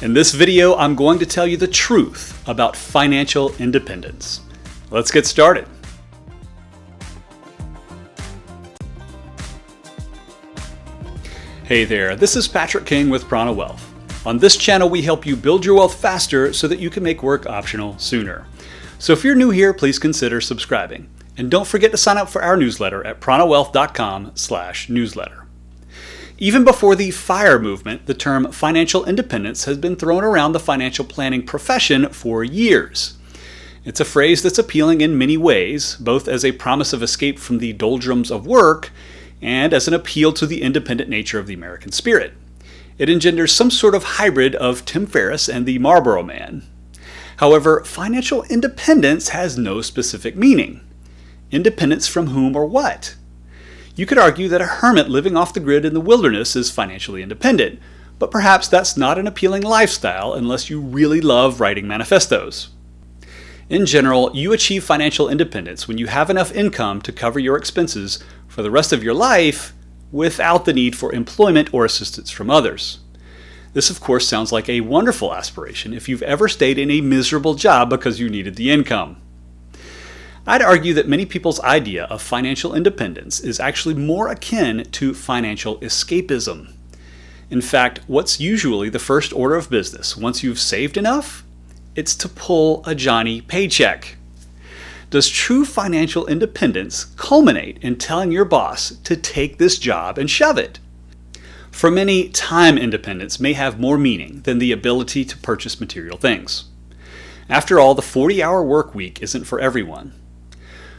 In this video, I'm going to tell you the truth about financial independence. Let's get started. Hey there, this is Patrick King with Prana Wealth. On this channel, we help you build your wealth faster so that you can make work optional sooner. So if you're new here, please consider subscribing. And don't forget to sign up for our newsletter at pranawealth.com/newsletter. Even before the FIRE movement, the term financial independence has been thrown around the financial planning profession for years. It's a phrase that's appealing in many ways, both as a promise of escape from the doldrums of work and as an appeal to the independent nature of the American spirit. It engenders some sort of hybrid of Tim Ferriss and the Marlboro Man. However, financial independence has no specific meaning. Independence from whom or what? You could argue that a hermit living off the grid in the wilderness is financially independent, but perhaps that's not an appealing lifestyle unless you really love writing manifestos. In general, you achieve financial independence when you have enough income to cover your expenses for the rest of your life without the need for employment or assistance from others. This, of course, sounds like a wonderful aspiration if you've ever stayed in a miserable job because you needed the income. I'd argue that many people's idea of financial independence is actually more akin to financial escapism. In fact, what's usually the first order of business once you've saved enough? It's to pull a Johnny paycheck. Does true financial independence culminate in telling your boss to take this job and shove it? For many, time independence may have more meaning than the ability to purchase material things. After all, the 40-hour work week isn't for everyone.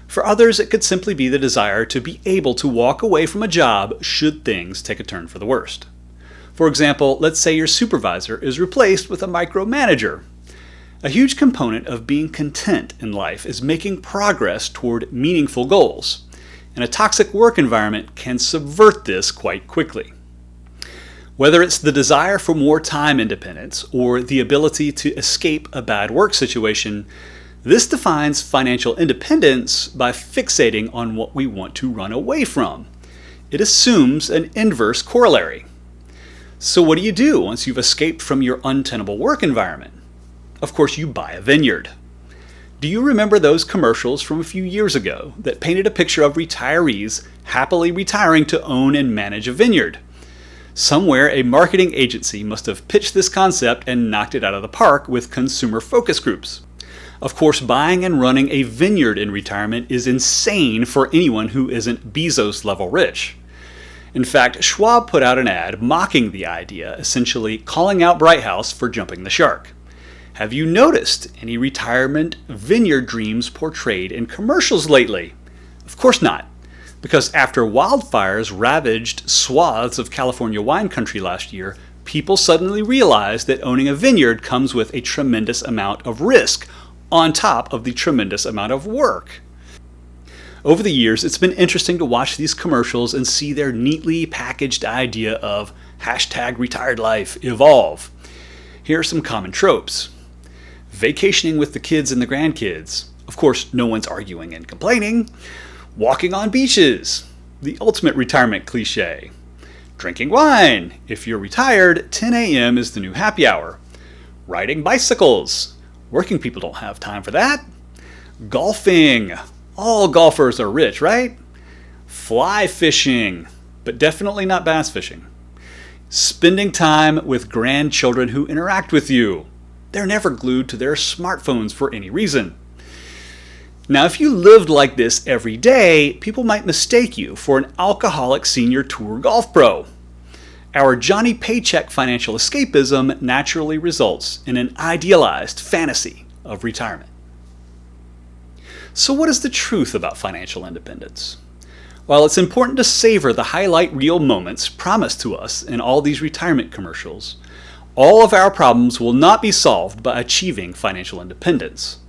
For others, it could simply be the desire to be able to walk away from a job should things take a turn for the worst. For example, let's say your supervisor is replaced with a micromanager. A huge component of being content in life is making progress toward meaningful goals, and a toxic work environment can subvert this quite quickly. Whether it's the desire for more time independence or the ability to escape a bad work situation, this defines financial independence by fixating on what we want to run away from. It assumes an inverse corollary. So what do you do once you've escaped from your untenable work environment? Of course, you buy a vineyard. Do you remember those commercials from a few years ago that painted a picture of retirees happily retiring to own and manage a vineyard? Somewhere, a marketing agency must have pitched this concept and knocked it out of the park with consumer focus groups. Of course, buying and running a vineyard in retirement is insane for anyone who isn't Bezos-level rich. In fact, Schwab put out an ad mocking the idea, essentially calling out Brighthouse for jumping the shark. Have you noticed any retirement vineyard dreams portrayed in commercials lately? Of course not, because after wildfires ravaged swaths of California wine country last year, people suddenly realized that owning a vineyard comes with a tremendous amount of risk, on top of the tremendous amount of work. Over the years, it's been interesting to watch these commercials and see their neatly packaged idea of #retired life evolve. Here are some common tropes. Vacationing with the kids and the grandkids. Of course, no one's arguing and complaining. Walking on beaches. The ultimate retirement cliche. Drinking wine. If you're retired, 10 a.m. is the new happy hour. Riding bicycles. Working people don't have time for that. Golfing. All golfers are rich, right? Fly fishing, but definitely not bass fishing. Spending time with grandchildren who interact with you. They're never glued to their smartphones for any reason. Now, if you lived like this every day, people might mistake you for an alcoholic senior tour golf pro. Our Johnny Paycheck financial escapism naturally results in an idealized fantasy of retirement. So what is the truth about financial independence? While it's important to savor the highlight reel moments promised to us in all these retirement commercials, all of our problems will not be solved by achieving financial independence.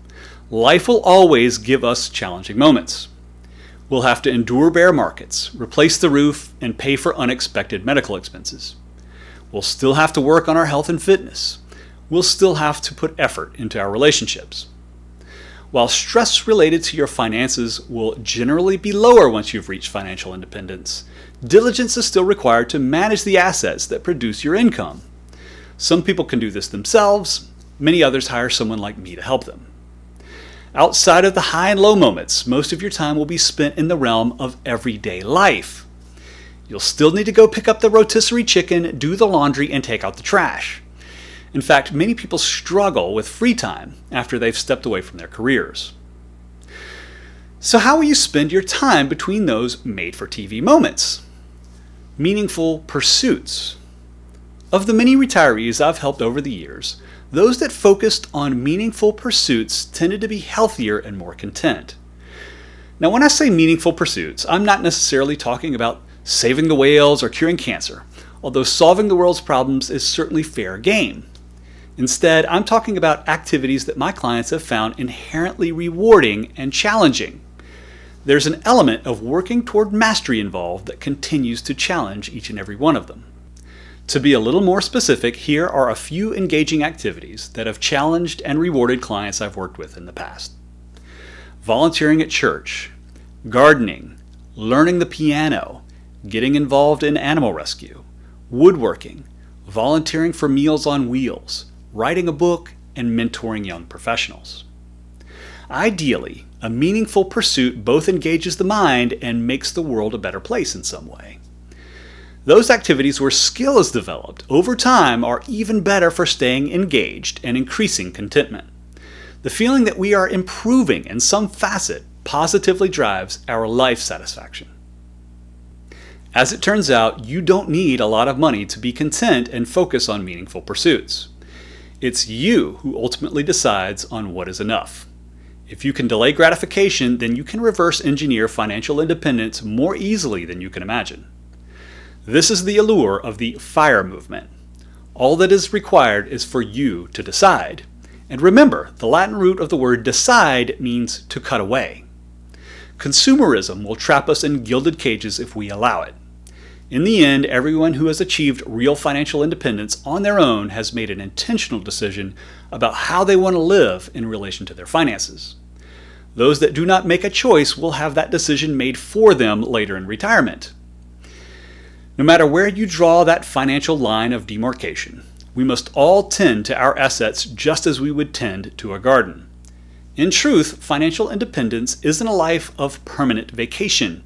Life will always give us challenging moments. We'll have to endure bear markets, replace the roof, and pay for unexpected medical expenses. We'll still have to work on our health and fitness. We'll still have to put effort into our relationships. While stress related to your finances will generally be lower once you've reached financial independence, diligence is still required to manage the assets that produce your income. Some people can do this themselves. Many others hire someone like me to help them. Outside of the high and low moments, most of your time will be spent in the realm of everyday life. You'll still need to go pick up the rotisserie chicken, do the laundry, and take out the trash. In fact, many people struggle with free time after they've stepped away from their careers. So how will you spend your time between those made-for-TV moments? Meaningful pursuits. Of the many retirees I've helped over the years, those that focused on meaningful pursuits tended to be healthier and more content. Now, when I say meaningful pursuits, I'm not necessarily talking about saving the whales or curing cancer, although solving the world's problems is certainly fair game. Instead, I'm talking about activities that my clients have found inherently rewarding and challenging. There's an element of working toward mastery involved that continues to challenge each and every one of them. To be a little more specific, here are a few engaging activities that have challenged and rewarded clients I've worked with in the past. Volunteering at church, gardening, learning the piano, getting involved in animal rescue, woodworking, volunteering for Meals on Wheels, writing a book, and mentoring young professionals. Ideally, a meaningful pursuit both engages the mind and makes the world a better place in some way. Those activities where skill is developed over time are even better for staying engaged and increasing contentment. The feeling that we are improving in some facet positively drives our life satisfaction. As it turns out, you don't need a lot of money to be content and focus on meaningful pursuits. It's you who ultimately decides on what is enough. If you can delay gratification, then you can reverse engineer financial independence more easily than you can imagine. This is the allure of the FIRE movement. All that is required is for you to decide. And remember, the Latin root of the word decide means to cut away. Consumerism will trap us in gilded cages if we allow it. In the end, everyone who has achieved real financial independence on their own has made an intentional decision about how they want to live in relation to their finances. Those that do not make a choice will have that decision made for them later in retirement. No matter where you draw that financial line of demarcation, we must all tend to our assets just as we would tend to a garden. In truth, financial independence isn't a life of permanent vacation.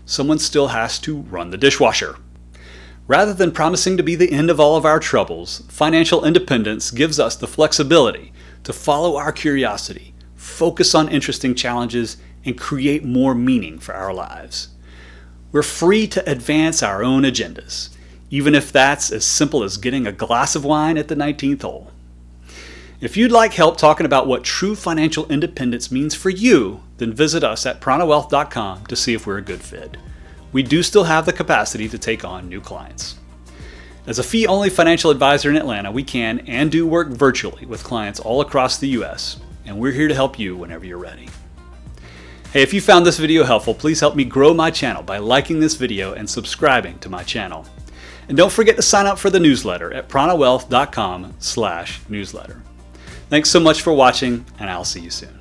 Someone still has to run the dishwasher. Rather than promising to be the end of all of our troubles, financial independence gives us the flexibility to follow our curiosity, focus on interesting challenges, and create more meaning for our lives. We're free to advance our own agendas, even if that's as simple as getting a glass of wine at the 19th hole. If you'd like help talking about what true financial independence means for you, then visit us at pranawealth.com to see if we're a good fit. We do still have the capacity to take on new clients. As a fee-only financial advisor in Atlanta, we can and do work virtually with clients all across the U.S., and we're here to help you whenever you're ready. Hey, if you found this video helpful, please help me grow my channel by liking this video and subscribing to my channel. And don't forget to sign up for the newsletter at pranawealth.com/newsletter. Thanks so much for watching, and I'll see you soon.